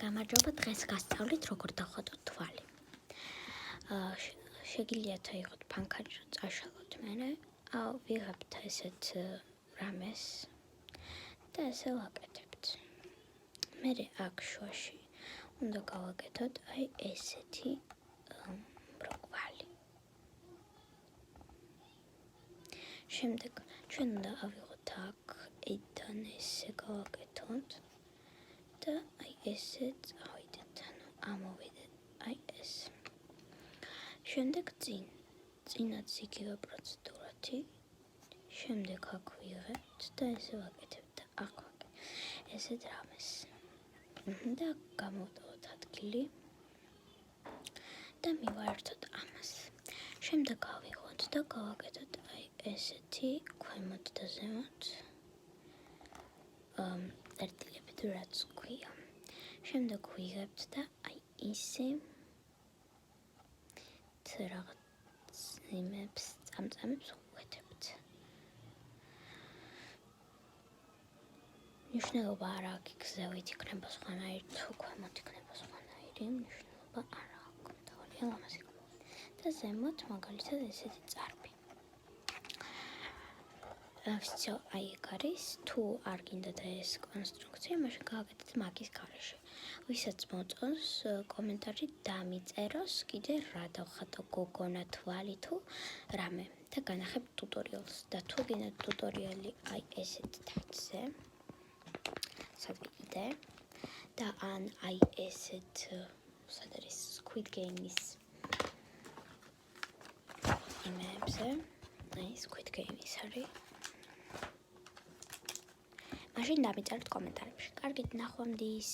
გამარჯობა, დღეს გასწავლით როგორ დავხატოთ თვალი. შეგიძლიათ აიღოთ ფანქარი, წაშალოთ მერე, ვიღებთ ესეთ რამეს და ესე ვაკეთებთ. მერე აქ შუაში უნდა გავაკეთოთ აი ესეთი ბროკვალი. შემდეგ ჩვენ უნდა ავიღოთ აქ ედან ესე გავაკეთოთ და აი ესე წავიდეთ, ამოვიდეთ, აი ეს. შემდეგ წინაც იგივე პროცედურათი, შემდეგ აქ ვიღებთ და ესე ვაკეთებთ და აქ ესეთ რამეს. და გამოვტოვოთ ადგილი და მივაერთოთ ამას. შემდეგ გავიღოთ და გავაკეთოთ აი ესეთი ქვემოთ და ზემოთ წერტილებით, რაც ქვია. შემდეგ ვიღებთ და აი ისე რაღაც იმებს, წამწამებს ვუვეთებთ. მნიშვნელობა არ აქვს, გზევით იქნება სხვანაირი, თუ ქვემოთ იქნება სხვანაირი, მნიშვნელობა არ აქვს. მთავარია ამას იქნება. და ზემოთ მაგალითად ესეთი წარბი. всё, აი ეგ არის. თუ არ გინდათ ეს კონსტრუქცია, მაშინ გავაკეთეთ მაგის გარეშე. ვისაც მოწონს, კომენტარით დამიწეროს კიდე რა დავხატო გოგონა თვალი თუ რამე და განახებ ტუტორიალს. და თუ გინდათ ტუტორიალი აი ესეთ ტექსტზე, სავიდე და ან აი ესეთ სად არის Squid Game-ის იმებზე, აი Squid Game-ის არის. მაშინ დამიწერეთ კომენტარებში. კარგით, ნახვამდის.